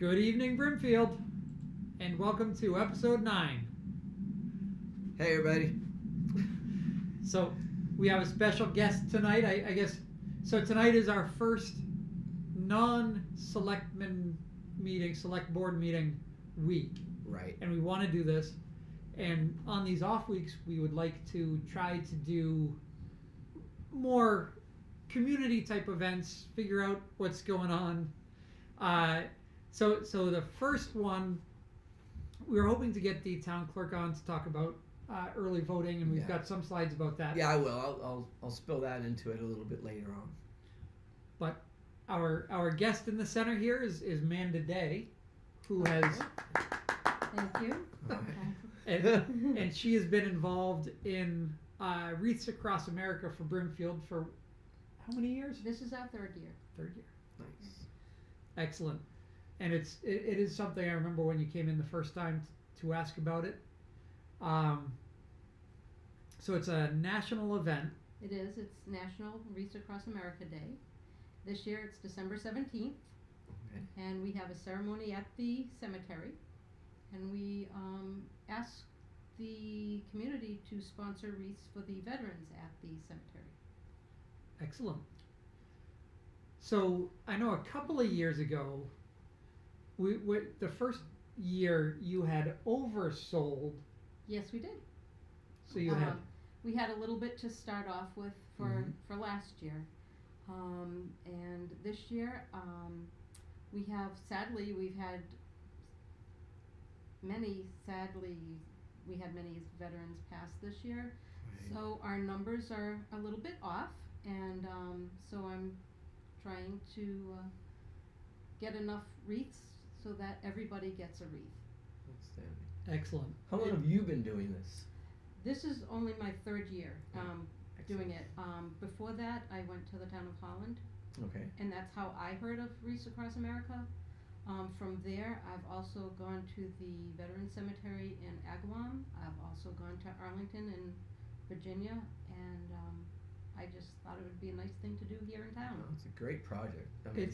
Good evening, Brimfield, and welcome to episode 9. Hey, everybody. So, we have a special guest tonight, I guess. So, tonight is our first non-selectman meeting, select board meeting week. Right. And we want to do this. And on these off weeks, we would like to try to do more community type events, figure out what's going on. So the first one, we were hoping to get the town clerk on to talk about early voting, and we've got some slides about that. Yeah, I will. I'll spill that into it a little bit later on. But our guest in the center here is Manda Day, who has Thank you. and she has been involved in Wreaths Across America for Brimfield for how many years? This is our third year. Third year. Nice. Excellent. And it is something I remember when you came in the first time to ask about it. So it's a national event. It is. It's National Wreaths Across America Day. This year it's December 17th. Okay. And we have a ceremony at the cemetery. And we ask the community to sponsor wreaths for the veterans at the cemetery. Excellent. So I know a couple of years ago, we the first year you had oversold. Yes, we did. So you had we had a little bit to start off with for last year, and this year we've had many. Sadly, we had many veterans pass this year, Right. so our numbers are a little bit off, and so I'm trying to get enough wreaths so that everybody gets a wreath. Outstanding. excellent. How long have you been doing this? This is only my third year doing Excellent. it. Before that, I went to the town of Holland, Okay. and that's how I heard of Wreaths Across America. From there, I've also gone to the Veterans Cemetery in Agawam. I've also gone to Arlington in Virginia, and I just thought it would be a nice thing to do here in town. Oh, it's a great project. I mean,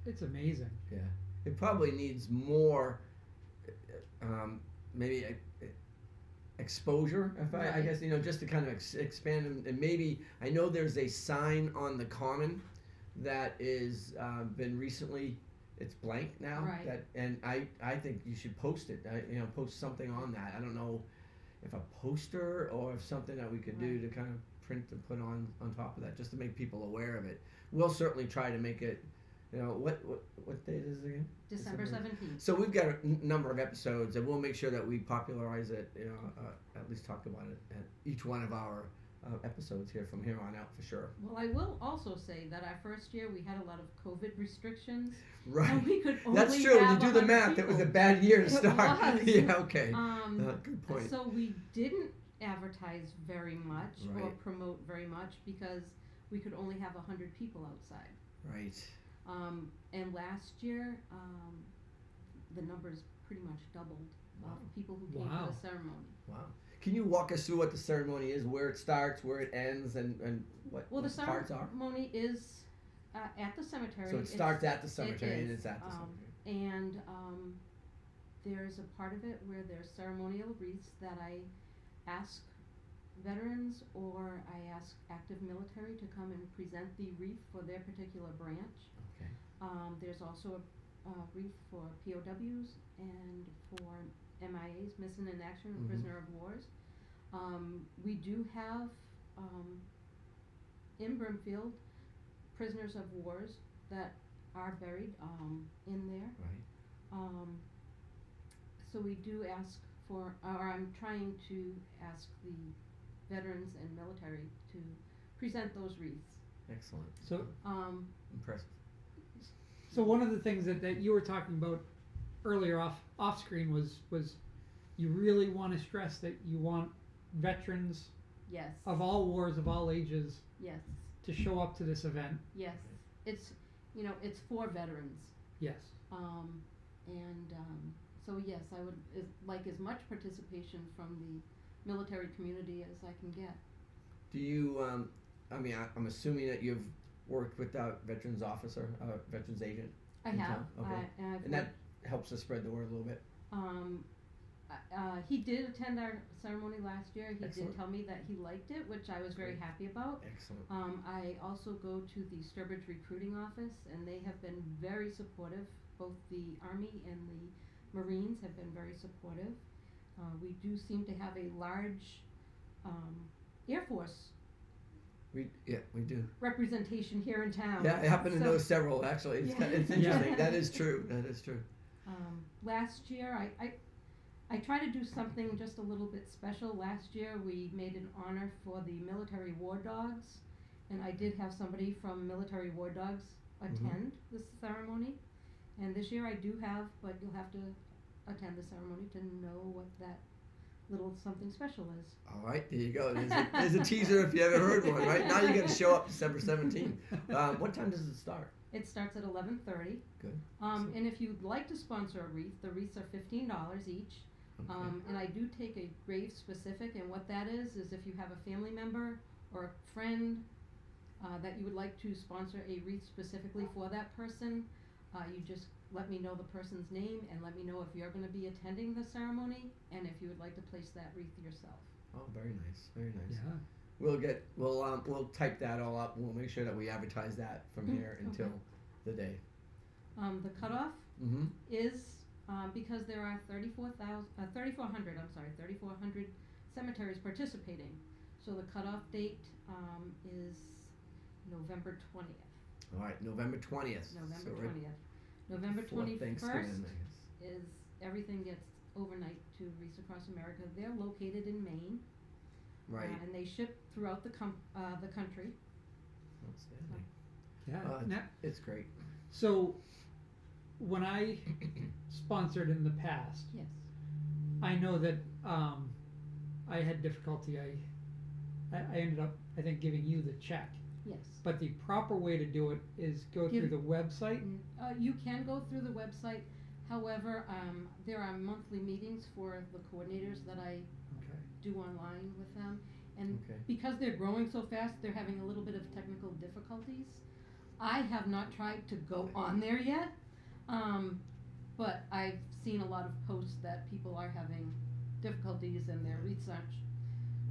It's amazing. yeah. It probably needs more, maybe exposure. If I Right. guess just to kind of expand and maybe I know there's a sign on the common that is been recently. It's blank now. Right. And I think you should post it. Post something on that. I don't know if a poster or if something that we could do to kind of print and put on top of that, just to make people aware of it. We'll certainly try to make it. What date is it again? December 17th. So we've got a number of episodes, and we'll make sure that we popularize it. At least talk about it at each one of our episodes here from here on out for sure. Well, I will also say that our first year we had a lot of COVID restrictions. Right. And we could only That's true. When you have do the 100 math, it was a people. bad year to It start. was. Yeah. Okay. Good point. So we didn't advertise very much or Right. promote very much because we could only have 100 people outside. Right. And last year, the numbers pretty much doubled of people who came Wow. to the ceremony. Wow. Can you walk us through what the ceremony is, where it starts, where it ends, and what Well, the the parts are? ceremony is at the cemetery. So it starts at the cemetery and is, it's at the cemetery. And there's a part of it where there's ceremonial wreaths that I ask veterans or I ask active military to come and present the wreath for their particular branch. Okay. There's also a wreath for POWs and for MIAs, missing in action, or prisoner of wars. We do have in Brimfield prisoners of wars that are buried in there. Right. So we do ask for, or I'm trying to ask the veterans and military to present those wreaths. Excellent. So Impressive. So one of the things that you were talking about earlier off screen was you really want to stress that you want veterans Yes. of all wars, of all ages, Yes. to show up to this event. Yes. It's it's for veterans. Yes. So yes, I would like as much participation from the military community as I can get. Do you? I'm assuming that you've worked with a veterans officer, veterans agent. I in have. town? Okay. I've And that helps us spread the word a little bit. He did attend our ceremony last year. He Excellent. did tell me that he liked it, which I was very Great. happy about. Excellent. I also go to the Sturbridge Recruiting Office, and they have been very supportive. Both the Army and the Marines have been very supportive. We do seem to have a large Air Force We do. representation here in town. Yeah, I happen to So- know several actually. It's, Yeah. it's interesting. That is true. That is true. Last year, I try to do something just a little bit special. Last year, we made an honor for the military war dogs, and I did have somebody from military war dogs attend this ceremony. And this year I do have, but you'll have to attend the ceremony to know what that little something special is. All right, there you go. There's a teaser if you ever heard one. Right now, you got to show up December 17th. What time does it start? It starts at 11:30. Good. And if you'd like to sponsor a wreath, the wreaths are $15 each. Okay. And I do take a grave specific, and what that is if you have a family member or a friend that you would like to sponsor a wreath specifically for that person, you just let me know the person's name and let me know if you're going to be attending the ceremony and if you would like to place that wreath yourself. Oh, very nice. Very nice. Yeah. We'll type that all up. We'll make sure that we advertise that from here until Okay. the day. The cutoff Mm-hmm. is because there are 3,400 cemeteries participating. So the cutoff date is November 20th. All right, November 20th. November So right 20th. November before 21st Thanksgiving, I guess. is everything gets overnight to Wreaths Across America. They're located in Maine. Right. And they ship throughout the country. Outstanding. Yeah. Now, It's great. so when I sponsored in the past, Yes. I know that I had difficulty. I ended up, I think, giving you the check. Yes. But the proper way to do it is go through the website. You can go through the website. However, there are monthly meetings for the coordinators that I Okay. do online with them. And Okay. because they're growing so fast, they're having a little bit of technical difficulties. I have not tried to go on there yet, but I've seen a lot of posts that people are having difficulties and their wreaths aren't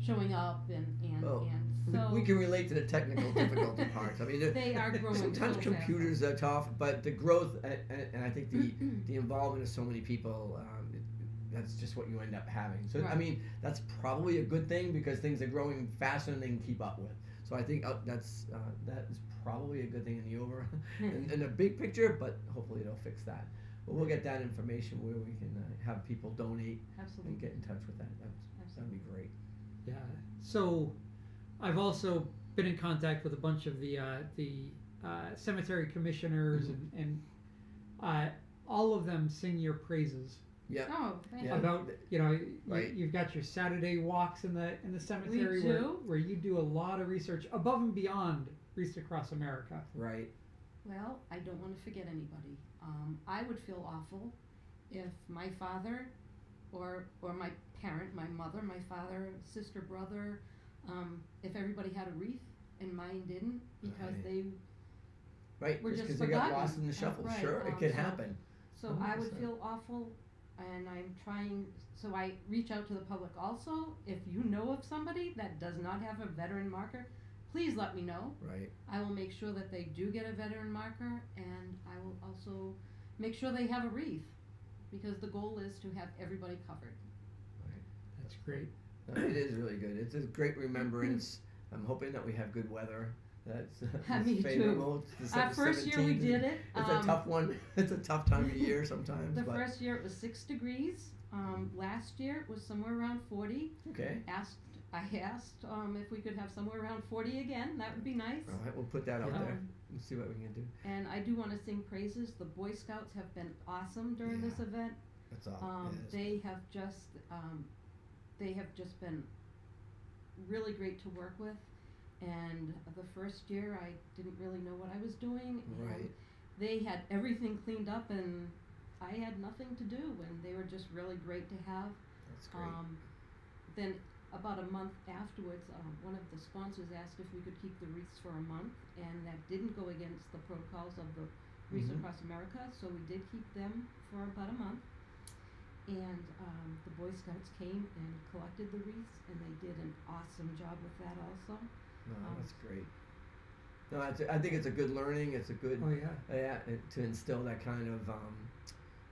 showing up and Well, so we can relate to the technical difficulty parts. I mean, they are growing sometimes so computers are tough, but the growth and I think the involvement of so many people, that's just what you end up having. So I Right. mean, that's probably a good thing because things are growing faster than they can keep up with. So I think that is probably a good thing in the in the big picture, but hopefully it'll fix that. But we'll get that information where we can have people donate Absolutely. and get in touch with that. That'd be great. Yeah. So I've also been in contact with a bunch of the cemetery commissioners and all of them sing your praises Yeah. Oh, thank Yeah. you. about Right. you've got your Saturday walks in the cemetery do. where you do a lot of research above and beyond Wreaths Across America. Right. Well, I don't want to forget anybody. I would feel awful if my father or my parent, my mother, my father, sister, brother, if everybody had a wreath and mine didn't because Right. they Right. We're Just just because they got forgotten. lost in the shuffle. Right. Sure, it could So- happen. So I would 100%. feel awful, and I'm trying. So I reach out to the public also. If you know of somebody that does not have a veteran marker, please let me know. Right. I will make sure that they do get a veteran marker, and I will also make sure they have a wreath, because the goal is to have everybody covered. That's great. No, it is really good. It's a great remembrance. I'm hoping that we have good weather. That's Me too. favorable. It's December First year we 17th. did it. It's a tough one. It's a tough time of year sometimes. The but first year it was 6 degrees. Last year it was somewhere around 40. okay. I asked if we could have somewhere around 40 again. That would be nice. All right, we'll put that out Yeah. there. We'll see what we can do. And I do want to sing praises. The Boy Scouts have been awesome during this Yeah. event. That's all. They have just been really great to work with. And the first year I didn't really know what I was doing. And Right. they had everything cleaned up and I had nothing to do, and they were just really great to have. That's great. Then about a month afterwards, one of the sponsors asked if we could keep the wreaths for a month, and that didn't go against the protocols of the Wreaths Mhm. Across America, so we did keep them for about a month. And the Boy Scouts came and collected the wreaths, and they did an awesome job with that also. No, that's great. No, I think it's a good learning. It's a good, Oh yeah. to instill that kind of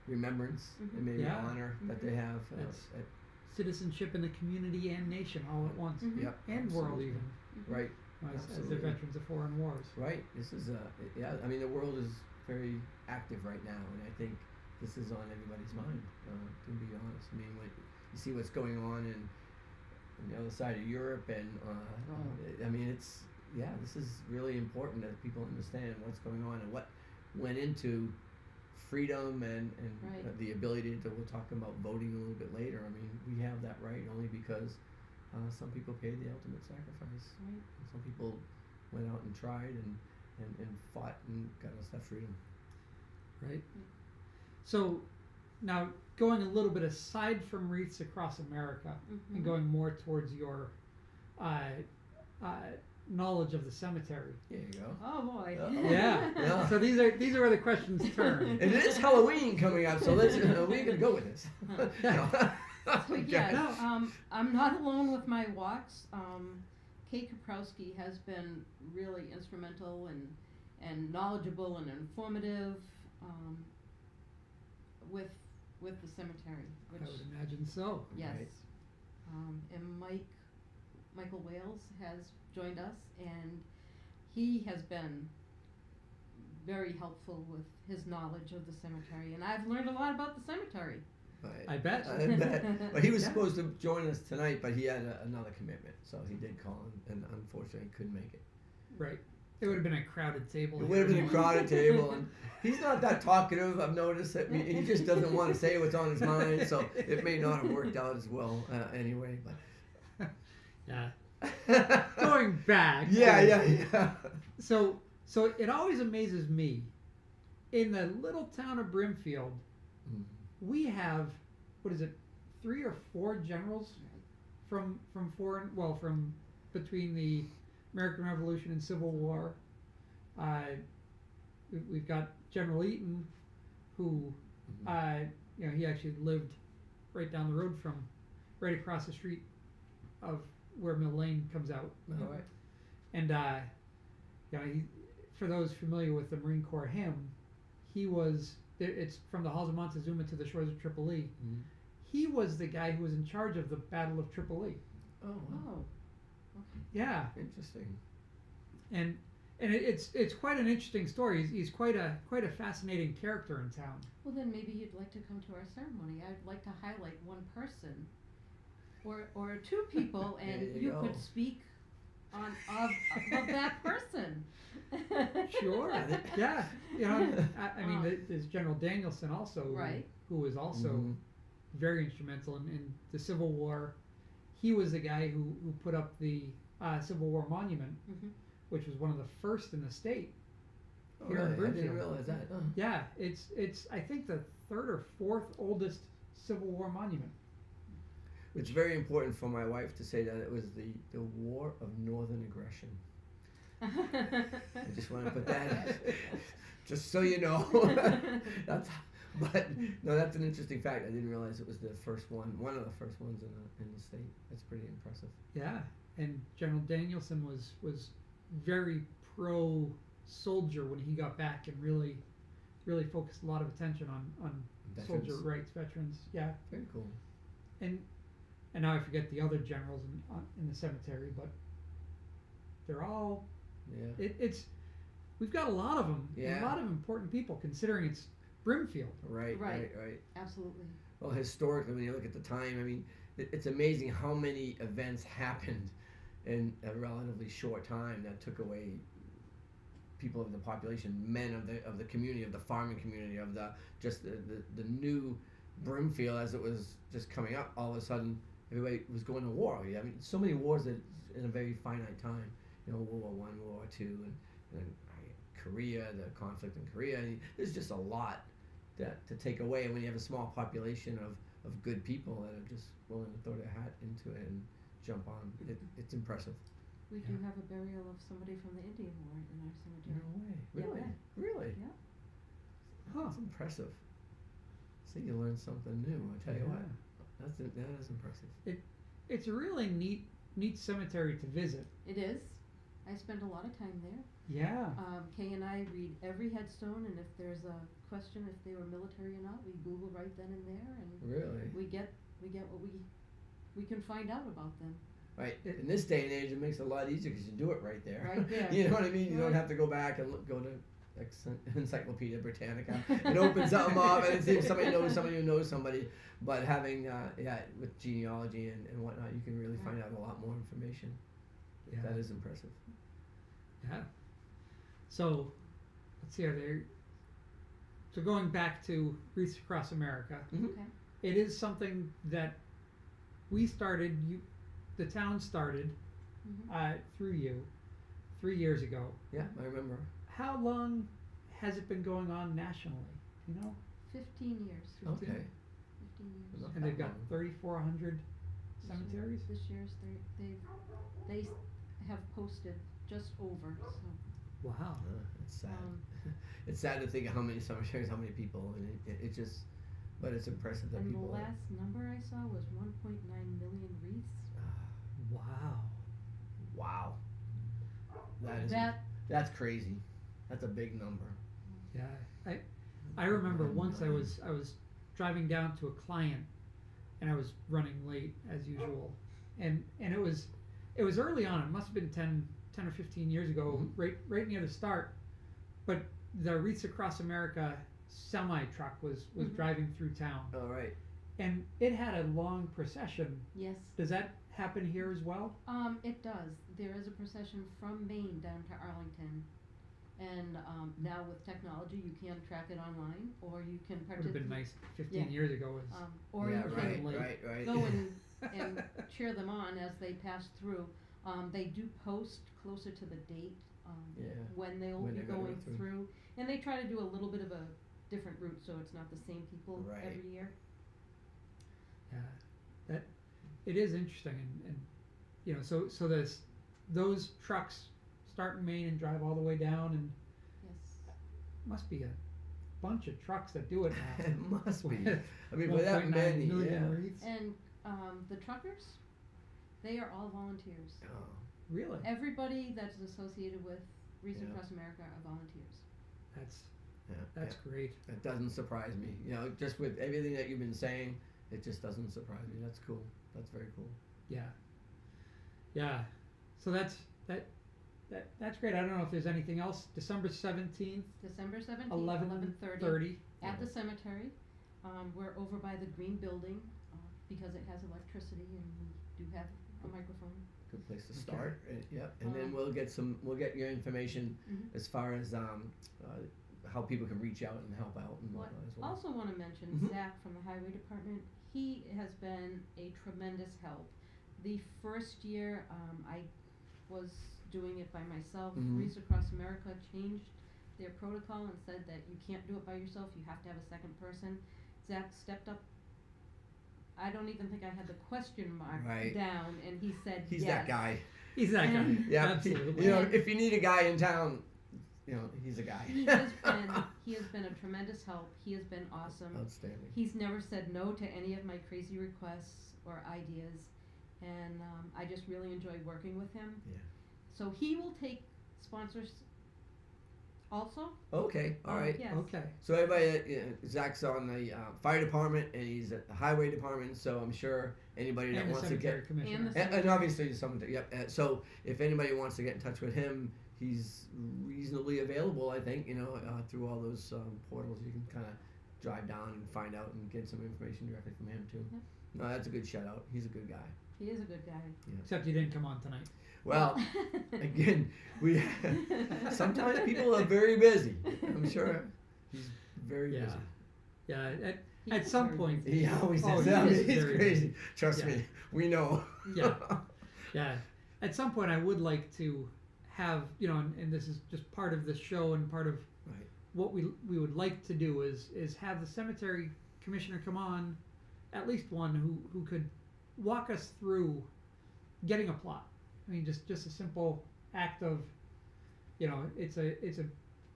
remembrance and maybe Yeah. honor that they have. It's citizenship in the community and nation all at once, Mhm. Yep, and world absolutely. even, Right, as Absolutely. they're veterans of foreign wars. right. This is I mean, the world is very active right now, and I think this is on everybody's mind. To be honest, I mean, when you see what's going on on the other side of Europe, and I mean, this is really important that people understand what's going on and what went into freedom and Right. the ability to. We'll talk about voting a little bit later. I mean, we have that right only because some people paid the ultimate sacrifice. Right. And some people went out and tried and fought and got us that freedom. Right. So now going a little bit aside from Wreaths Across America and going more towards your knowledge of the cemetery. There you go. Oh boy. Yeah. Yeah. So these are where the questions turn. And it is Halloween coming up, so let's we're gonna go with this. So yes, I'm not alone with my walks. Kate Kaprowski has been really instrumental and knowledgeable and informative with the cemetery. I Which would imagine so. yes, Right. And Michael Wales has joined us, and he has been very helpful with his knowledge of the cemetery, and I've learned a lot about the cemetery. I bet. But he was Yeah. supposed to join us tonight, but he had another commitment, so he did call and unfortunately couldn't make it. Right. It would have been a crowded table. It would have been a crowded table, and he's not that talkative. I've noticed that he just doesn't want to say what's on his mind, so it may not have worked out as well anyway. Yeah. But Going back. yeah. So it always amazes me. In the little town of Brimfield, we have, what is it, 3 or 4 generals from between the American Revolution and Civil War. We've got General Eaton, who he actually lived right down the road right across the street of where Mill Lane comes out. All right. And for those familiar with the Marine Corps hymn, it's from the Halls of Montezuma to the shores of Tripoli. Mhm. He was the guy who was in charge of the Battle of Tripoli. Oh, wow. Oh, Yeah, Interesting. and it's quite an interesting story. He's quite a fascinating character in town. well then maybe you'd like to come to our ceremony. I'd like to highlight one person, or 2 people, and There you you go. could speak of that person. Sure. Yeah. I mean, there's General Danielson also, Right. who was also Mhm. very instrumental in the Civil War. He was the guy who put up the Civil War monument, Mhm. which was one of the first in the state. Oh, Here in really? I didn't Brimfield. realize that. Oh. Yeah, it's I think the 3rd or 4th oldest Civil War monument. It's very important for my wife to say that it was the War of Northern Aggression. I just want to put that in, just so you know. That's an interesting fact. I didn't realize it was the first one of the first ones in the state. That's pretty impressive. Yeah, and General Danielson was very pro soldier when he got back and really focused a lot of attention on Veterans. soldier rights, veterans. Yeah, Very cool. and now I forget the other generals in the cemetery, but they're all. Yeah. We've got a lot of them. And Yeah. a lot of important people considering it's Brimfield. Right. Right. Right. Absolutely. Well, historically, when you look at the time, I mean, it's amazing how many events happened in a relatively short time that took away people of the population, men of the community, of the farming community, of the new Brimfield as it was just coming up. All of a sudden, everybody was going to war. I mean, so many wars that in a very finite time. World War I, World War II, and Korea, the conflict in Korea. And there's just a lot to take away. And when you have a small population of good people that are just willing to throw their hat into it and jump on, it's impressive. We do have a burial of somebody from the Indian War in our cemetery. No way. Really? Yeah. Really? Yeah. Huh. That's impressive. See, you learn something new. I tell you what, that is impressive. It's a really neat cemetery to visit. It is. I spend a lot of time there. Yeah. Kay and I read every headstone, and if there's a question if they were military or not, we Google right then and there, and Really? we get what we can find out about them. Right. In this day and age, it makes it a lot easier because you do it right there. Right there. You know what I mean? You don't Right. have to go back and go to Encyclopedia Britannica and open something up and see if somebody knows somebody who knows somebody. But having, with genealogy and whatnot, you can really find out a lot more information. Yeah. That is impressive. Yeah. So, let's see. So going back to Wreaths Across America, Mm-hmm. Okay. it is something that we started. The town started Mm-hmm. through you 3 years ago. Yeah, I remember. How long has it been going on nationally? Do you know? 15 years. 15? Okay. 15 years. Not And they've that got long. 3,400 cemeteries. This year's they have posted just over. So Wow. It's sad. um, It's sad to think of how many cemeteries, how many people, and it just, but it's impressive that and the people. last number I saw was 1.9 million wreaths. Wow. Wow. That is. That That's crazy. That's a big number. Yeah. I remember once I was driving down to a client, and I was running late as usual, and it was early on. It must have been 10 or 15 years ago, Mhm. right near the start. But the Wreaths Across America semi truck was Mhm. driving through town, All right. and it had a long procession. yes. Does that happen here as well? It does. There is a procession from Maine down to Arlington, and now with technology, you can track it online, or you can Would have participate. been nice 15 Yeah. years ago. Or Yeah. you Right. can Right. go and cheer them on as they pass through. They do post closer to the date Yeah. when they'll When be they're gonna go going through. through, and they try to do a little bit of a different route, so it's not the same people Right. every year. Yeah, that it is interesting, and so those trucks start in Maine and drive all the way down, and Yes. must be a bunch of trucks that do it now. It must be. I mean, with that 1.9 many, million yeah. wreaths? And the truckers, they are all volunteers. Oh, Really? Everybody that's associated with Wreaths Yeah. Across America are volunteers. That's great. That doesn't surprise me. Just with everything that you've been saying, it just doesn't surprise me. That's cool. That's very cool. Yeah. So that's great. I don't know if there's anything else. December 17th, December 17th, 11:30 11:30 at the cemetery. We're over by the green building because it has electricity and we do have a microphone. Good place to Okay. start. Yep. And then Um, we'll get your information Mhm. as far as how people can reach out and help out and Well, whatnot as I well. also want to mention Mhm. Zach from the Highway Department. He has been a tremendous help. The first year I was doing it by myself. Mhm. Wreaths Across America changed their protocol and said that you can't do it by yourself. You have to have a second person. Zach stepped up. I don't even think I had the question mark Right. down, and he said He's yes. that guy. He's that guy. And- Yeah. Absolutely. If you need a guy in town, he's a guy. He has been a tremendous help. He has been awesome. Outstanding. He's never said no to any of my crazy requests or ideas, and I just really enjoy working with him. Yeah. So he will take sponsors also. Okay. All right. Yes. Okay. So everybody, Zach's on the fire department and he's at the highway department. So I'm sure anybody that And the wants to cemetery get commissioner. the- and obviously someone. Yep. So if anybody wants to get in touch with him, he's reasonably available. I think through all those portals, you can kind of drive down and find out and get some information directly from him too. Yep. No, that's a good shout out. He's a good guy. He is a good guy. Except you didn't come on tonight. Well, again, we sometimes people are very busy. I'm sure he's very Yeah. busy. Yeah. He At is some very point. busy. He always Oh, is. he I mean, is he's very crazy. busy. Trust Yeah. me, we know. Yeah. Yeah. At some point, I would like to have and this is just part of the show and part of Right. what we would like to do is have the cemetery commissioner come on, at least one who could walk us through getting a plot. I mean, just a simple act of, it's a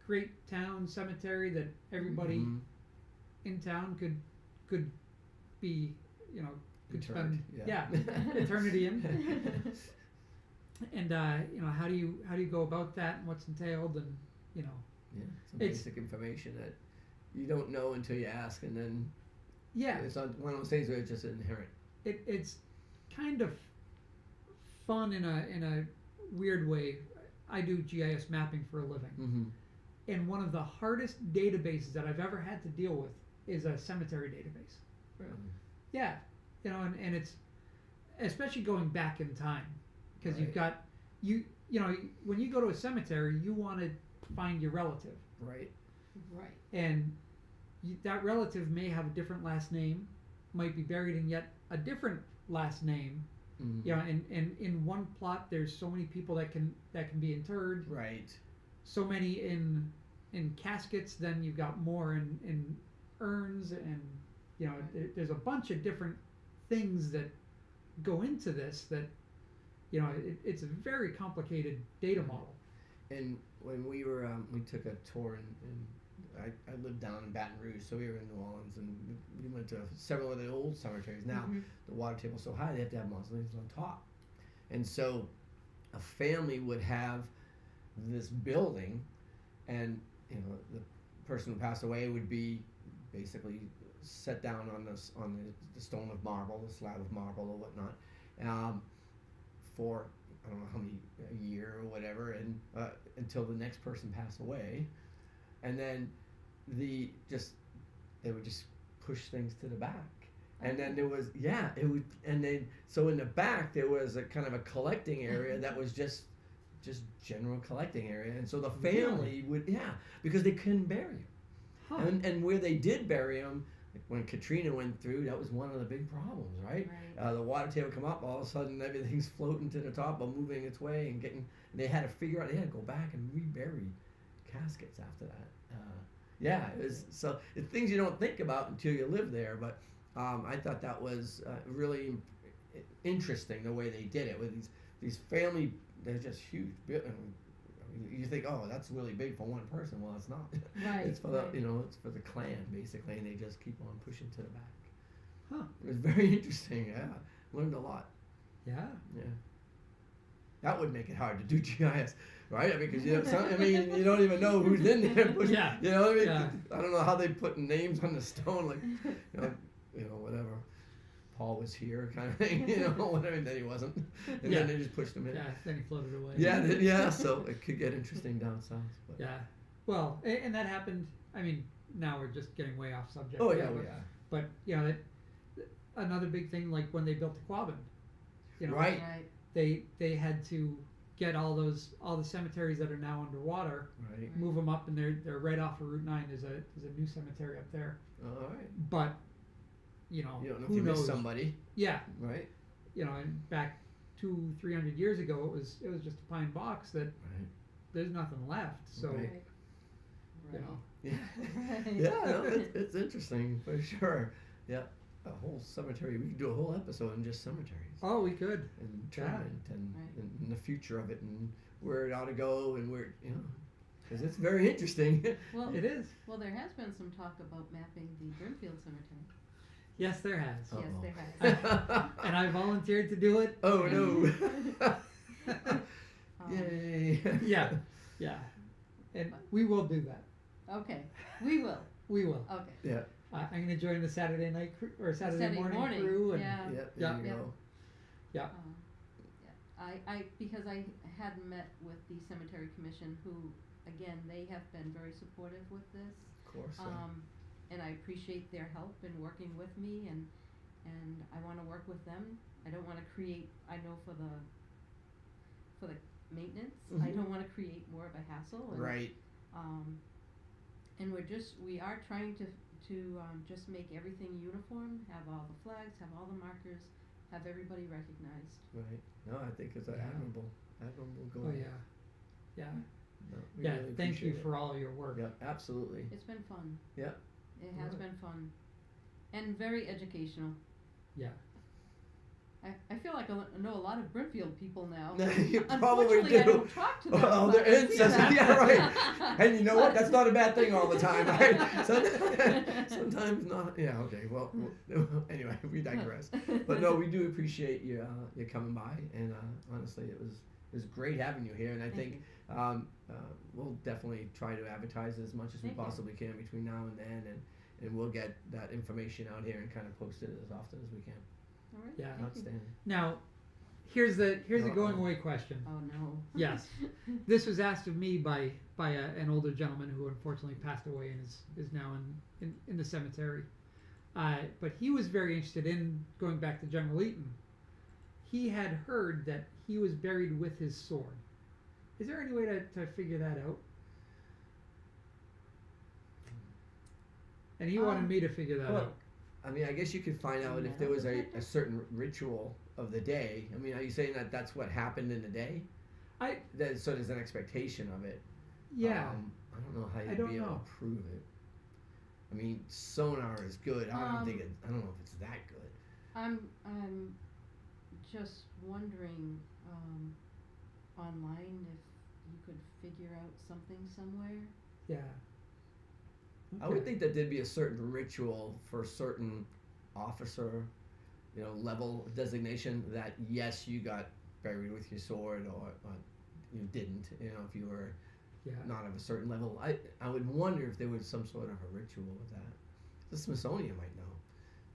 great town cemetery that everybody Mhm. in town could be, you know, could Interred, spend yeah. eternity in. And you know, how do you go about that, and what's entailed, and you know, Yeah, some It's- basic information that you don't know until you ask, and then yeah, it's not one of those things where it's just inherent. it's kind of fun in a weird way. I do GIS mapping for a living, Mm-hmm. and one of the hardest databases that I've ever had to deal with is a cemetery database. Yeah, you know, and it's especially going back in time, because you've Right. got you know, when you go to a cemetery, you want to find your relative, Right. Right. and that relative may have a different last name, might be buried in yet a different last name. Mm-hmm. You know, and in one plot, there's so many people that can be interred, Right. so many in caskets. Then you've got more in urns, and you know, there's a bunch of different things that go into this. That you know, it's a very complicated data model. And when we were, we took a tour, and I lived down in Baton Rouge, so we were in New Orleans, and we went to several of the old cemeteries. Now, Mhm. the water table's so high, they have to have mausoleums on top. And so, a family would have this building, and, you know, the person who passed away would be basically set down on the stone of marble, the slab of marble or whatnot, for I don't know how many, a year or whatever, and until the next person passed away, and then they would just push things to the back, and then there was and then so in the back there was a kind of a collecting area that was just general collecting area, and so the family would because they couldn't bury him, Huh. and where they did bury him. Like when Katrina went through, that was one of the big problems, right? Right. The water table come up, all of a sudden everything's floating to the top or moving its way and getting. They had to figure out. They had to go back and rebury caskets after that. It was so it's things you don't think about until you live there. But I thought that was really interesting the way they did it with these family. They're just huge. You think, oh, that's really big for one person. Well, it's not. Right, It's for right. it's for the clan basically, and they just keep on pushing to the back. Huh. It was very interesting. Yeah, learned a lot. Yeah. Yeah, that would make it hard to do GIS, right? I mean, because you don't even know who's in there. Yeah. You know what I mean? Yeah. I don't know how they put names on the stone, like whatever. Paul was here, kind of thing. Whatever. And then he wasn't, and Yeah. then they just pushed him in. Yeah. Then he floated away. Yeah. So it could get interesting down south. But. Yeah. Well, and that happened. I mean, now we're just getting way off subject. Oh yeah, but, we are. But you know, another big thing, like when they built the Quabbin, you know, Right. they had to get all the cemeteries that are now underwater, Right. move them up, and they're right off of Route 9. There's a new cemetery up there. All right. But you know, You don't know if who you knows? missed somebody, Yeah, right? you know, and back 200-300 years ago, it was just a pine box that Right. there's nothing left. So Right. you know, Yeah. Right. Yeah, no, it's interesting for sure. Yeah, a whole cemetery. We could do a whole episode on just cemeteries oh, we could. and Yeah. treatment and, Right. and the future of it and where it ought to go and where because it's very interesting. Well, It is. well, there has been some talk about mapping the Brimfield Cemetery. Yes, there has. Yes, Uh-oh. there has. And I volunteered to do it. Oh no! Yay! Yeah, yeah, and we will do that. Okay, we will. We will. Okay. Yeah. I'm going to join the Saturday night or Saturday Saturday morning, morning, crew, and yeah. Yep. Yeah. There you Yeah. go. Yeah. I because I had met with the cemetery commission, who again they have been very supportive with this, Of course. and I appreciate their help in working with me, and I want to work with them. I don't want to create. I know for the maintenance, I Mhm. don't want to create more of a hassle. And, Right. And we are trying to just make everything uniform, have all the flags, have all the markers, have everybody recognized. Right. No, I think it's an Yeah. admirable goal. oh yeah, yeah, No, we yeah. really Thank you appreciate for all your work. it. Yep. Absolutely. It's been fun. Yep. It has Right. been fun, and very educational. Yeah. I feel like I know a lot of Brimfield people now. You probably Unfortunately, I do. don't talk to them. Oh, but they're I see incest. them. Yeah, right. And you know what? That's not a bad thing all the time, right? Sometimes not. Yeah. Okay. Well, anyway, we digress. But no, we do appreciate you coming by, and honestly, it was great having you here, and I think we'll definitely try to advertise as much as we Thank you. possibly can between now and then, and we'll get that information out here and kind of post it as often as we can. All right. Yeah. Thank you. Outstanding. Now, here's the Uh-oh. going away question. Oh no. Yes. This was asked of me by an older gentleman who unfortunately passed away and is now in the cemetery. But he was very interested in going back to General Eaton. He had heard that he was buried with his sword. Is there any way to figure that out? And he wanted me to figure that well, out. I mean, I guess you could find out if there was a certain ritual of the day. I mean, are you saying that that's what happened in the day? So there's an expectation of it. Yeah. I don't know how I you'd don't be able know. to prove it. I mean, sonar is good. I don't think I don't know if it's that good. I'm just wondering online if you could figure out something somewhere. Yeah. I would think that there'd be a certain ritual for a certain officer, level designation that yes, you got buried with your sword, or you didn't. If you were not of a certain level, I would wonder if there was some sort of a ritual with that. The Smithsonian might know.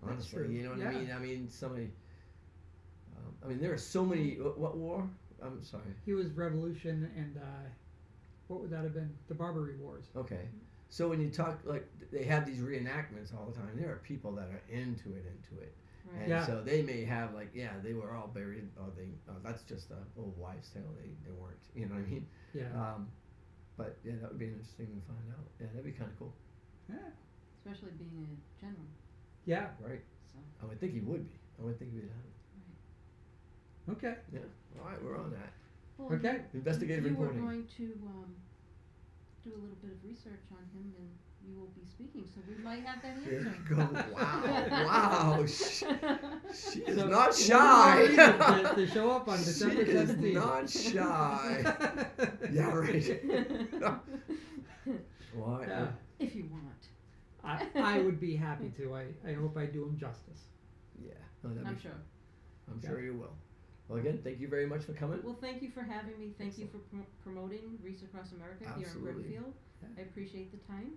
That's Honestly, true. you know what Yeah. I mean? I mean, somebody. There are so many. What war? I'm sorry. He was Revolution and what would that have been? The Barbary Wars. Okay. So when you talk, like, they have these reenactments all the time. There are people that are into it. Right. And Yeah. so they may have, like, they were all buried, or that's just a old wives' tale. They weren't. You know what I mean? Yeah. But yeah, that would be interesting to find out. Yeah, that'd be kind of cool. Yeah. Especially being a general. Yeah. Right. So. I would think he would be. I would think he would have it. Okay. Yeah. All right, we're on that. Well, Okay. Investigative you reporting. were going to do a little bit of research on him, and you will be speaking, so we might have that There answer. you go. Wow. Wow. She is So, not one shy. more reason to show up on December She is 17th. not shy. Yeah, right. Why? Yeah. If you want. I would be happy to. I hope I do him justice. Yeah. No, that'd I'm be- sure. I'm Yeah. sure you will. Well, again, thank you very much for coming. Well, thank you for having me. Thank you for promoting Reese Across America here in Absolutely. Brimfield. Yeah. I appreciate the time.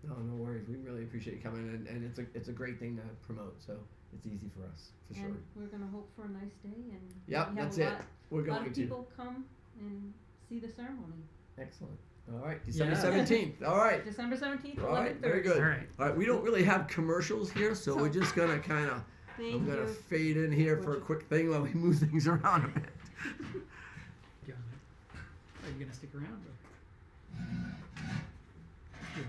No, no worries. We really appreciate you coming, and it's a great thing to promote. So it's easy for us, for sure. And we're going to hope for a nice day, and Yep, we have that's a it. lot, We're lot going of to. people come and see the ceremony. Excellent. All right, December Yeah. 17th. All right. December 17th, All right, 11:30. very good. All right. All right, we don't really have commercials here, so we're just gonna kind of. Thank I'm gonna you. fade in here for a quick thing while we move things around a bit. Do you want to- Are you gonna stick around? Or? Yeah.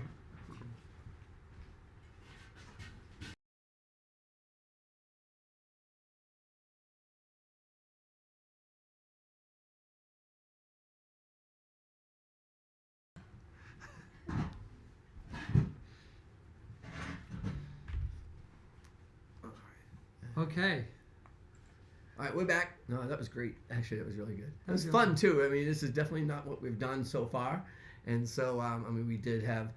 Okay. All right, we're back. No, that was great. Actually, that was really good. It That was was fun too. I mean, this is definitely not what we've done so far, and so we did have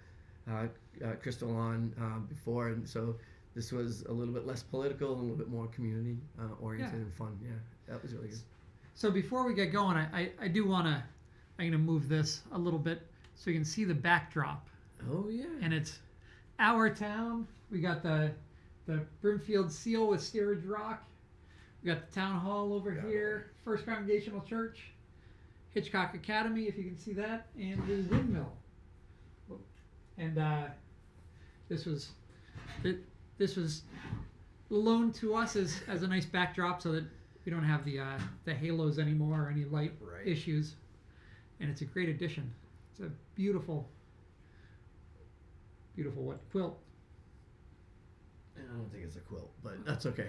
Crystal on before, and so this was a little bit less political and a little bit more community oriented Yeah. and fun. Yeah, that was really good. So before we get going, I do want to. I'm gonna move this a little bit so you can see the backdrop, Oh yeah. and it's our town. We got the Brimfield seal with Steerage Rock. We got the town hall over Got it. here, First Congregational Church, Hitchcock Academy, if you can see that, and the windmill. And this was loaned to us as a nice backdrop so that we don't have the halos anymore or any light Right. issues. And it's a great addition. It's a beautiful quilt. And I don't think it's a quilt, but that's okay.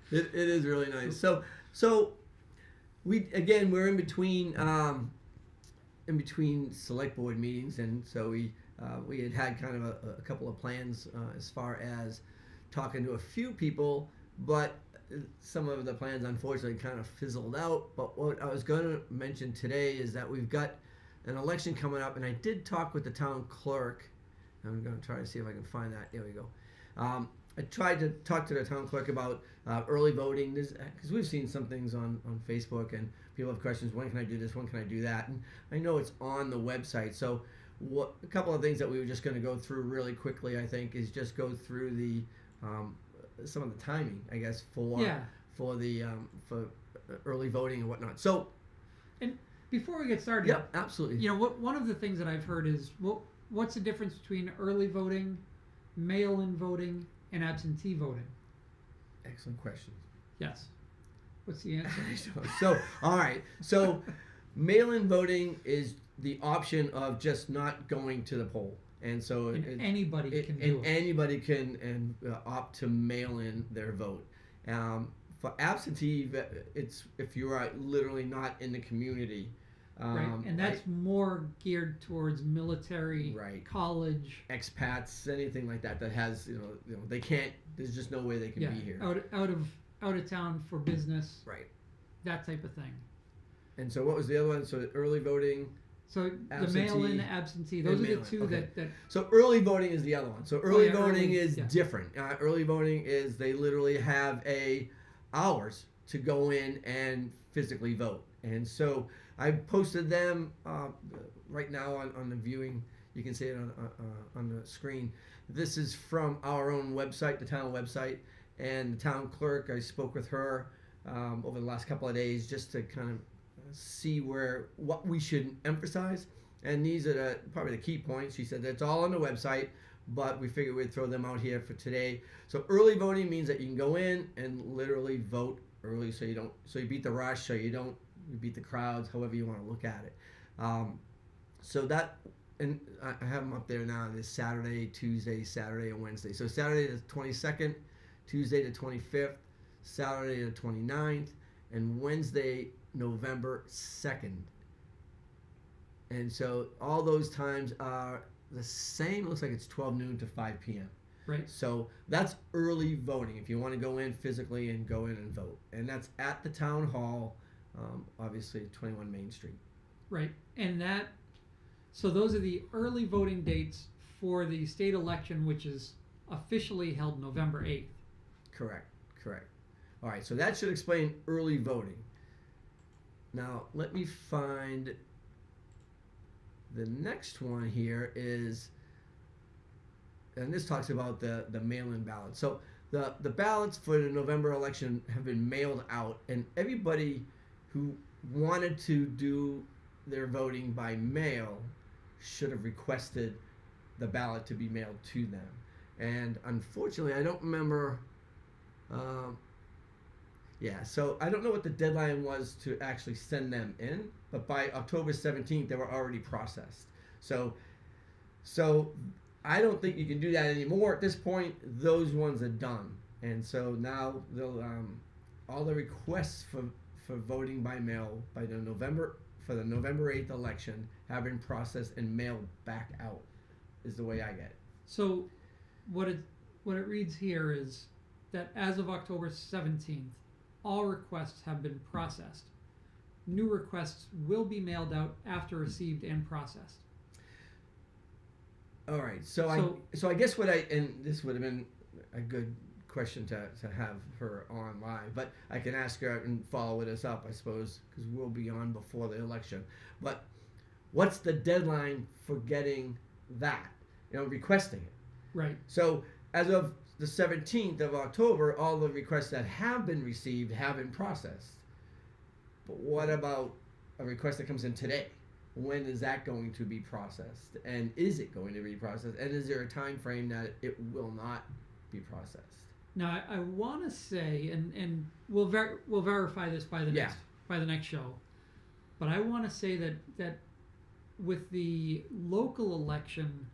It is really nice. So we're in between select board meetings, and so we had kind of a couple of plans as far as talking to a few people but some of the plans unfortunately kind of fizzled out. But what I was going to mention today is that we've got an election coming up, and I did talk with the town clerk. I'm going to try to see if I can find that. There we go. I tried to talk to the town clerk about early voting, because we've seen some things on Facebook, and people have questions. When can I do this? When can I do that? And I know it's on the website. So a couple of things that we were just going to go through really quickly, I think, is just go through the some of the timing, I guess, for early voting and whatnot. So, and before we get started, yeah, absolutely. You know, one of the things that I've heard is what's the difference between early voting, mail-in voting, and absentee voting? Excellent questions. Yes. What's the answer? So, all right. So, mail-in voting is the option of just not going to the poll, and so anybody can do it. Anybody can opt to mail in their vote. For absentee, it's if you are literally not in the community. Right, and that's more geared towards military, college, expats, anything like that has you know they can't. There's just no way they can be here. Out of town for business. Right. That type of thing. And so, what was the other one? So early voting. So absentee, the mail-in, absentee. Those are the two that. So early voting is the other one. So early voting is yeah. different. Early voting is they literally have hours to go in and physically vote. And so I posted them right now on the viewing. You can see it on the screen. This is from our own website, the town website, and the town clerk. I spoke with her over the last couple of days just to kind of see what we should emphasize, and these are probably the key points. She said that's all on the website, but we figured we'd throw them out here for today. So early voting means that you can go in and literally vote early, so you beat the rush, so you beat the crowds, however you want to look at it. So that, and I have them up there now. This Saturday, Tuesday, Saturday, and Wednesday. So Saturday the 22nd, Tuesday the 25th, Saturday the 29th, and Wednesday November 2nd. And so all those times are the same. It looks like it's 12 noon to 5 p.m. Right. So that's early voting if you want to go in physically and go in and vote. And that's at the town hall, obviously 21 Main Street. Right. And so those are the early voting dates for the state election, which is officially held November 8th. Correct. All right, so that should explain early voting. Now, let me find the next one here is, and this talks about the mail-in ballots. So the ballots for the November election have been mailed out, and everybody who wanted to do their voting by mail should have requested the ballot to be mailed to them. And unfortunately, I don't remember. So I don't know what the deadline was to actually send them in, but by October 17th, they were already processed. So I don't think you can do that anymore. At this point, those ones are done. And so now they'll all the requests for voting by mail for the November 8th election have been processed and mailed back out, is the way I get it. So what it reads here is that as of October 17th, all requests have been processed. New requests will be mailed out after received and processed. All right. So I guess and this would have been a good question to have her on live, but I can ask her and follow this up, I suppose, because we'll be on before the election. But what's the deadline for getting that? Requesting it. Right. So as of the 17th of October, all the requests that have been received have been processed. But what about a request that comes in today? When is that going to be processed? And is it going to be processed? And is there a time frame that it will not be processed? Now, I want to say, and we'll verify this by the next show, but I want to say that with the local election,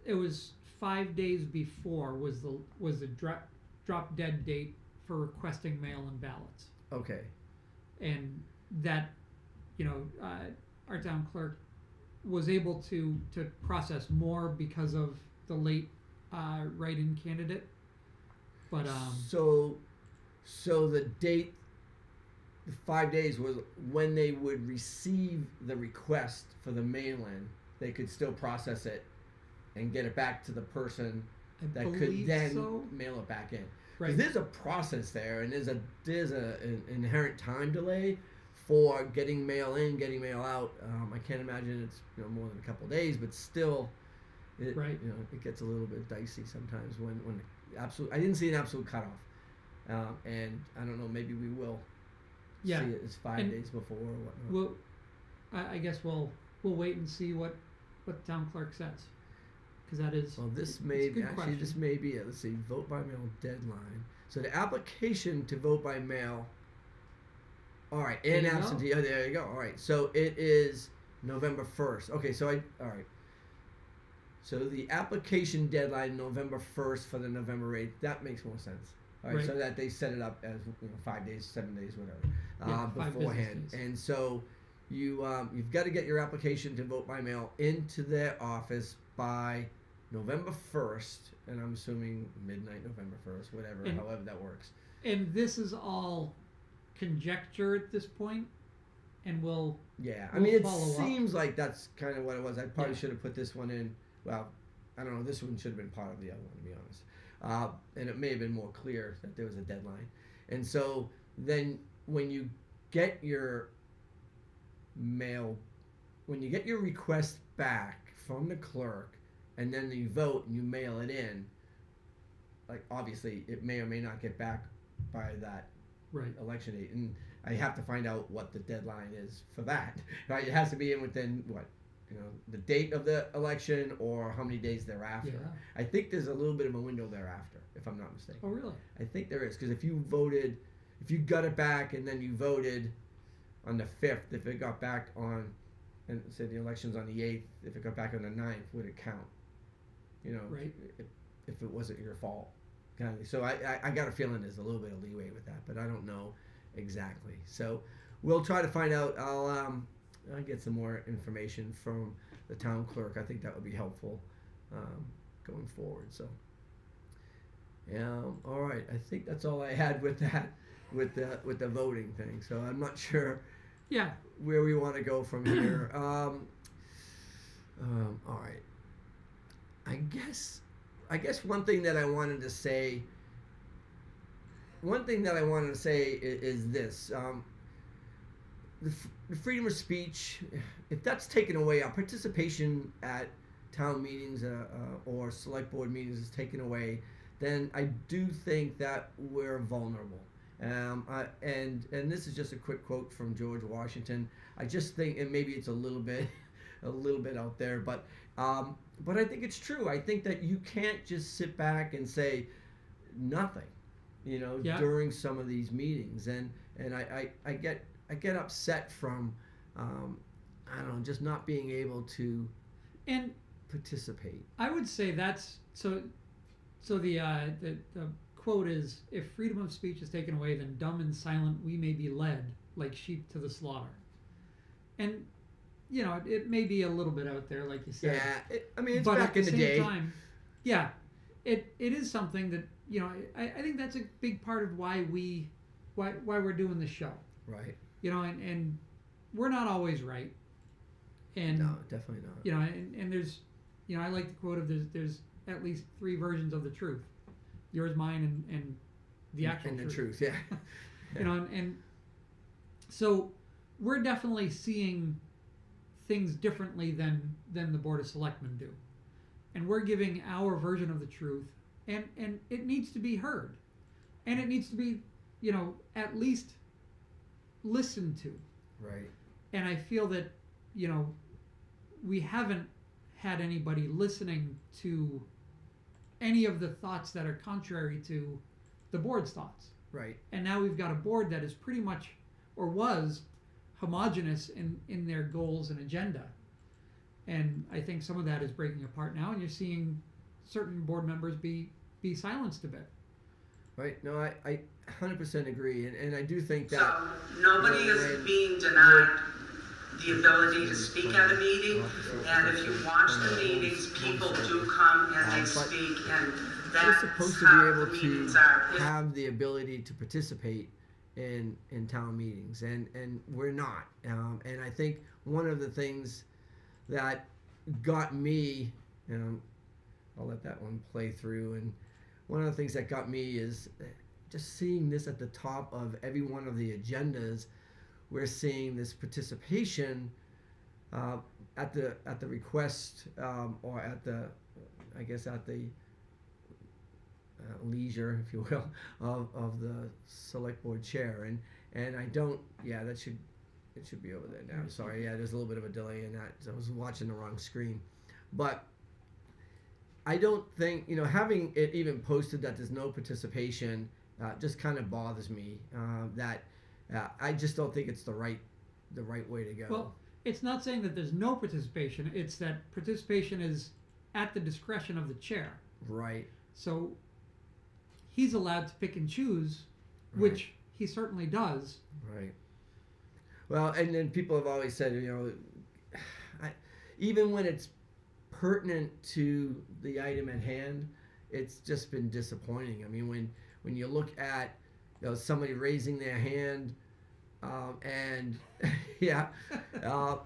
it was 5 days before was the drop dead date for requesting mail-in ballots. Okay. And that, our town clerk was able to process more because of the late write-in candidate. But So the date, the 5 days was when they would receive the request for the mail-in. They could still process it and get it back to the person I that could believe then so. mail it back in. Right. There's a process there, and there's an inherent time delay for getting mail in, getting mail out. I can't imagine it's more than a couple of days, but still, Right. it gets a little bit dicey sometimes when absolute. I didn't see an absolute cutoff, and I don't know. Maybe we will Yeah. see it as 5 And days before or whatnot. Well, I guess we'll wait and see what the town clerk says, because that is. Well, this it's may a good actually question. this may be it. Let's see, vote by mail deadline. So the application to vote by mail. All right, There and you go. absentee. Oh, there you go. All right, so it is November 1st. Okay, so all right. So the application deadline November 1st for the November 8th. That makes more sense. All right, Right. so that they set it up as 5 days, 7 days, whatever, Yeah, 5 business beforehand. days. And so you've got to get your application to vote by mail into their office by November 1st, and I'm assuming midnight November 1st, whatever, And- however that works. And this is all conjecture at this point, and we'll. Yeah, I We'll mean, it follow up. seems like that's kind of what it was. I probably Yeah. should have put this one in. Well, I don't know. This one should have been part of the other one, to be honest. And it may have been more clear that there was a deadline. And so then when you get your mail, when you get your request back from the clerk, and then you vote and you mail it in, like obviously it may or may not get back by that Right. election date, and I have to find out what the deadline is for that. Right, it has to be in within the date of the election or how many days thereafter. Yeah. I think there's a little bit of a window thereafter, if I'm not mistaken. Oh, really? I think there is, because if you got it back and then you voted on the 5th, if it got back on, and say the election's on the 8th, if it got back on the 9th, would it count? Right. If it wasn't your fault. Kind of. So I got a feeling there's a little bit of leeway with that, but I don't know exactly. So we'll try to find out. I'll get some more information from the town clerk. I think that would be helpful going forward. So all right. I think that's all I had with that, with the voting thing. So I'm not sure Yeah. where we want to go from here. All right. I guess one thing that I wanted to say is this: the freedom of speech. If that's taken away, our participation at town meetings or select board meetings is taken away, then I do think that we're vulnerable. And this is just a quick quote from George Washington. I just think, and maybe it's a little bit out there, but I think it's true. I think that you can't just sit back and say nothing, Yeah. during some of these meetings, and I get upset from I don't know, just not being able to And participate. I would say that's so. So the quote is, "If freedom of speech is taken away, then dumb and silent we may be led like sheep to the slaughter." And it may be a little bit out there, like you said. Yeah, I mean, it's but back at in the the same day. time, yeah, it is something that I think that's a big part of why we're doing the show. Right. And we're not always right. And No, definitely not. and there's I like the quote of there's at least 3 versions of the truth: yours, mine, and the actual and the truth. truth, yeah. And so we're definitely seeing things differently than the Board of Selectmen do, and we're giving our version of the truth, and it needs to be heard, and it needs to be at least listened to. Right. And I feel that we haven't had anybody listening to any of the thoughts that are contrary to the board's thoughts. Right. And now we've got a board that is pretty much, or was, homogenous in their goals and agenda. And I think some of that is breaking apart now, and you're seeing certain board members be silenced a bit. Right. No, I 100% agree, and I do think that. So nobody is being denied the ability to speak at a meeting, and if you watch the meetings, people do come and they speak, and We're That's supposed to how be the able meetings to are. have the ability to participate in town meetings, and we're not. And I think one of the things that got me, and I'll let that one play through, and one of the things that got me is just seeing this at the top of every one of the agendas. We're seeing this participation at the request, or at the, I guess at the leisure, if you will, of the select board chair, and I don't, yeah, it should be over there now. Sorry, yeah, there's a little bit of a delay in that. I was watching the wrong screen, but I don't think, having it even posted that there's no participation just kind of bothers me. That I just don't think it's the right way to go. Well, it's not saying that there's no participation. It's that participation is at the discretion of the chair. Right. So he's allowed to pick and choose, Right. which he certainly does. Right. Well, and then people have always said, even when it's pertinent to the item at hand, it's just been disappointing. I mean, when you look at somebody raising their hand, and yeah,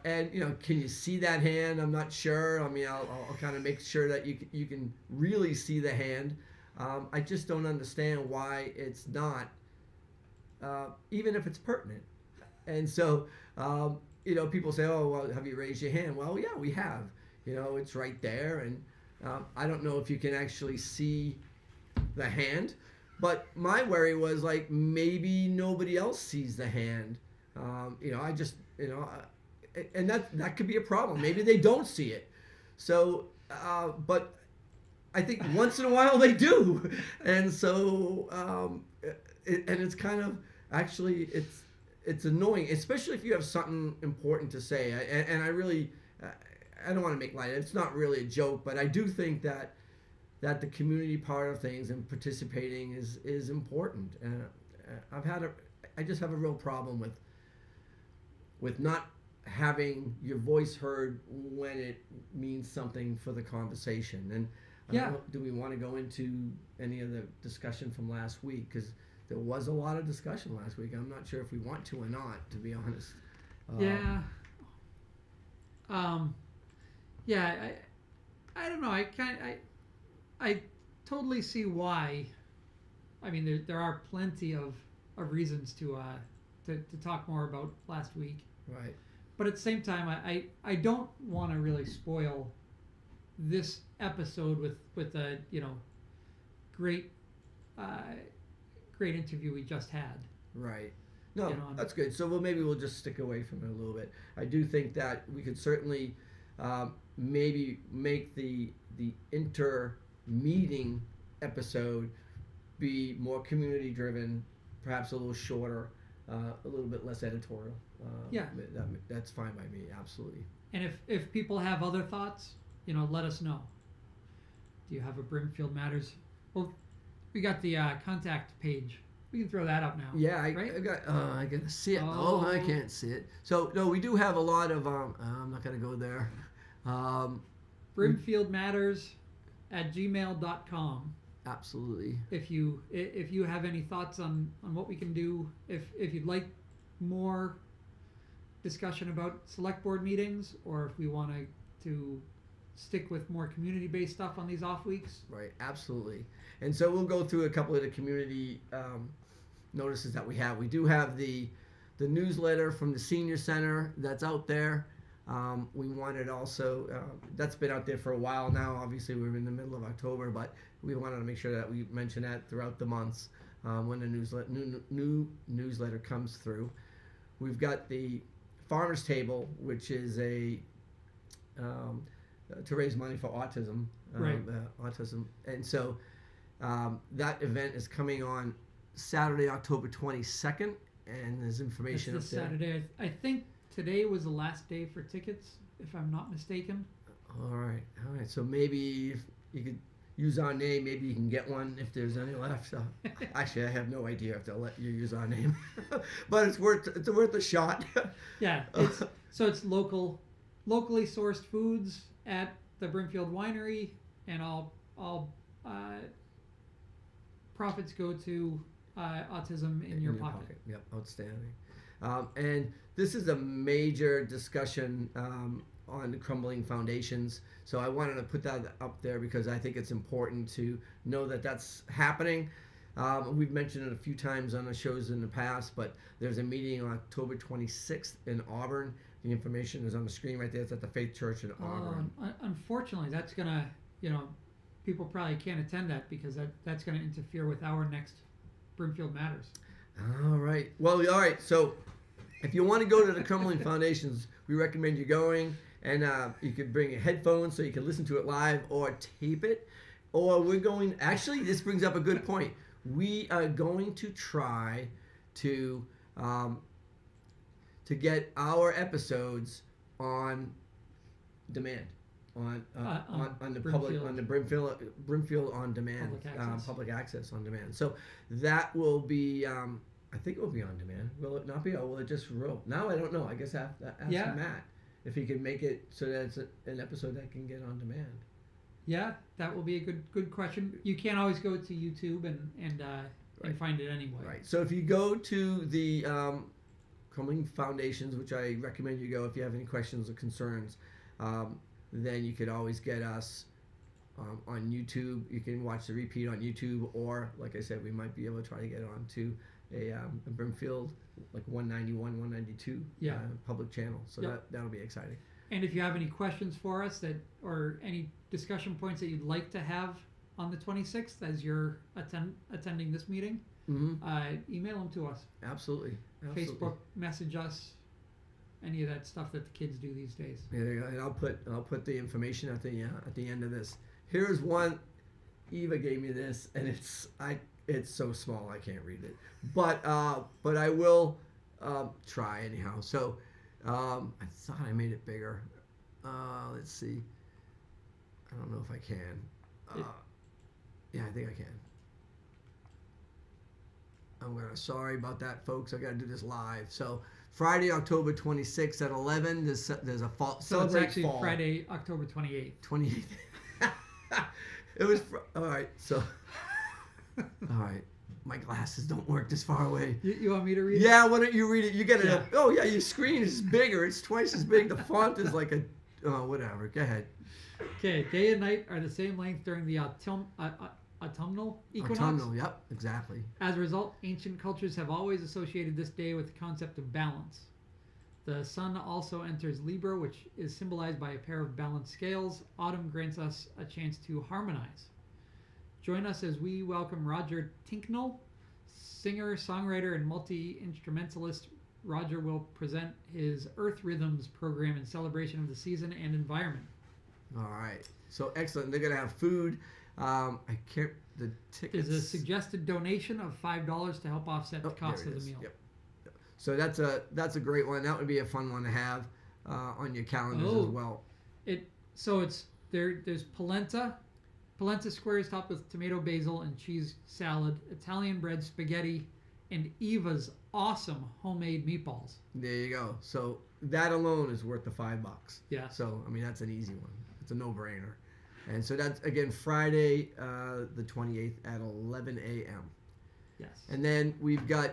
and can you see that hand? I'm not sure. I mean, I'll kind of make sure that you can really see the hand. I just don't understand why it's not, even if it's pertinent. And so, people say, "Oh, well, have you raised your hand?" Well, yeah, we have. It's right there, and I don't know if you can actually see the hand. But my worry was like maybe nobody else sees the hand. I just and that could be a problem. Maybe they don't see it. So, but I think once in a while they do, and so and it's kind of actually it's annoying, especially if you have something important to say. And I really I don't want to make light of it. It's not really a joke, but I do think that the community part of things and participating is important. And I just have a real problem with not having your voice heard when it means something for the conversation. And I don't know, do we want to go into any of the discussion from last week? Because there was a lot of discussion last week. I'm not sure if we want to or not, to be honest. Yeah. Yeah. I don't know. I totally see why. I mean, there are plenty of reasons to talk more about last week. Right. But at the same time, I don't want to really spoil this episode with a great great interview we just had. Right. No, that's good. So maybe we'll just stick away from it a little bit. I do think that we could certainly maybe make the inter-meeting episode be more community driven, perhaps a little shorter, a little bit less editorial. Yeah. That's fine by me, absolutely. And if people have other thoughts, let us know. Do you have a Brimfield Matters? Well, we got the contact page. We can throw that up now. Yeah, right? I gotta see it. Oh, I can't see it. So no, we do have a lot of. I'm not gonna go there. BrimfieldMatters@gmail.com. Absolutely. If you have any thoughts on what we can do, if you'd like more discussion about select board meetings, or if we want to stick with more community-based stuff on these off weeks. Right, absolutely. And so we'll go through a couple of the community notices that we have. We do have the newsletter from the senior center that's out there. We wanted also, that's been out there for a while now. Obviously, we're in the middle of October, but we wanted to make sure that we mention that throughout the months when the new newsletter comes through. We've got the Farmers Table, which is to raise money for autism. Right. Autism. And so that event is coming on Saturday, October 22nd, and there's information That's up this there. Saturday. I think today was the last day for tickets, if I'm not mistaken. All right. So maybe if you could use our name, maybe you can get one if there's any left. So, actually, I have no idea if they'll let you use our name, but it's worth a shot. Yeah. It's locally sourced foods at the Brimfield Winery, and I'll profits go to autism in your pocket. Yep, outstanding. And this is a major discussion on crumbling foundations. So I wanted to put that up there because I think it's important to know that that's happening. We've mentioned it a few times on the shows in the past, but there's a meeting on October 26th in Auburn. The information is on the screen right there. It's at the Faith Church in Auburn. Unfortunately, that's gonna, people probably can't attend that because that's gonna interfere with our next Brimfield Matters. All right. Well, all right. So if you want to go to the Crumbling Foundations, we recommend you going, and you can bring headphones so you can listen to it live or tape it. Or we're going. Actually, this brings up a good point. We are going to try to get our episodes on demand on the public, on the Brimfield on demand, public access on demand. So that will be. I think it will be on demand. Will it not be? Or will it just roll? Now I don't know. I guess ask Matt if he can make it so that it's an episode that can get on demand. Yeah, that will be a good question. You can't always go to YouTube and find it anyway. Right. So if you go to the Crumbling Foundations, which I recommend you go if you have any questions or concerns, then you could always get us on YouTube. You can watch the repeat on YouTube, or like I said, we might be able to try to get it onto a Brimfield like 191, 192 public channel. So that'll be exciting. And if you have any questions for us or any discussion points that you'd like to have on the 26th as you're attending this meeting, email them to us. Absolutely. Facebook message us. Any of that stuff that the kids do these days. Yeah, and I'll put the information at the end of this. Here's one. Eva gave me this, and it's so small I can't read it, but I will try anyhow. So I thought I made it bigger. Let's see. I don't know if I can. Yeah, I think I can. Sorry about that, folks. I got to do this live. So Friday, October 26th at 11. There's a fall. So it's actually fall. Friday, October 28th. 28th. It was all right. So all right. My glasses don't work this far away. You want me to read it? Yeah, why don't you read it? You get it up. Oh yeah, your screen is bigger. It's twice as big. The font is like whatever. Go ahead. Okay, day and night are the same length during the autumnal equinox. Autumnal, yep, exactly. As a result, ancient cultures have always associated this day with the concept of balance. The sun also enters Libra, which is symbolized by a pair of balanced scales. Autumn grants us a chance to harmonize. Join us as we welcome Roger Tinknell, singer, songwriter, and multi-instrumentalist. Roger will present his Earth Rhythms program in celebration of the season and environment. All right. So excellent. They're going to have food. The tickets. There's a suggested donation of $5 to help offset the cost of the meal. Yep. So that's a great one. That would be a fun one to have on your calendars as well. There's polenta squares topped with tomato, basil, and cheese salad, Italian bread, spaghetti, and Eva's awesome homemade meatballs. There you go. So that alone is worth the $5. Yeah. So I mean that's an easy one. It's a no-brainer. And so that's again Friday, the 28th at 11 a.m. Yes. And then we've got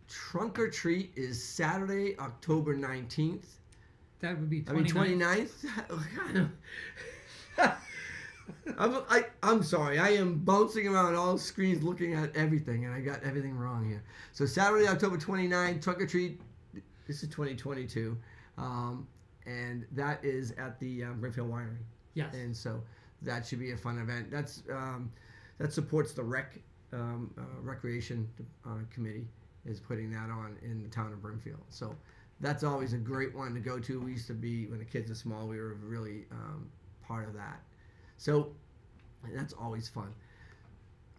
Trunk or Treat is Saturday, October 19th. That would be 29th. I mean 29th. I'm sorry. I am bouncing around all screens looking at everything, and I got everything wrong here. So Saturday, October 29th, Trunk or Treat. This is 2022. And that is at the Brimfield Winery. Yes. And so that should be a fun event. That supports the recreation committee is putting that on in the town of Brimfield. So that's always a great one to go to. We used to be, when the kids were small, we were really part of that. So that's always fun.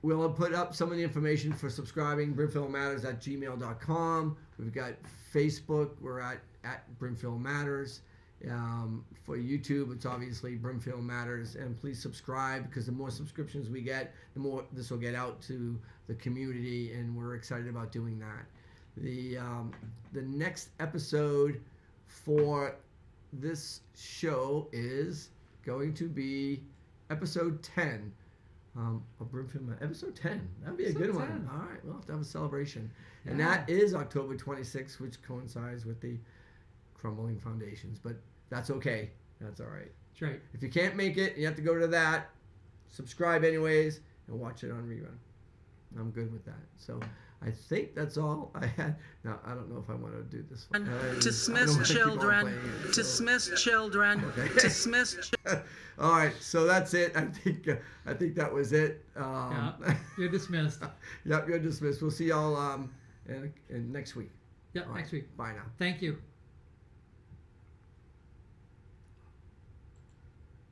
We'll put up some of the information for subscribing, brimfieldmatters@gmail.com. We've got Facebook. We're at Brimfield Matters. For YouTube, it's obviously Brimfield Matters. And please subscribe, because the more subscriptions we get, the more this will get out to the community, and we're excited about doing that. The next episode for this show is going to be episode 10, of Broomfield, episode 10. That'd be a Episode good 10. one. All right, we'll have to have a celebration. And Yeah. that is October 26th, which coincides with the crumbling foundations. But that's okay. That's all right. That's right. If you can't make it, you have to go to that. Subscribe anyways and watch it on rerun. I'm good with that. So I think that's all I had. Now I don't know if I want to do this one. Dismiss children. Dismiss children. Okay. Dismiss. All right, so that's it. I think that was it. Yeah, you're dismissed. Yep, you're dismissed. We'll see y'all in next week. Yep, All right, next week. Bye now. Thank you.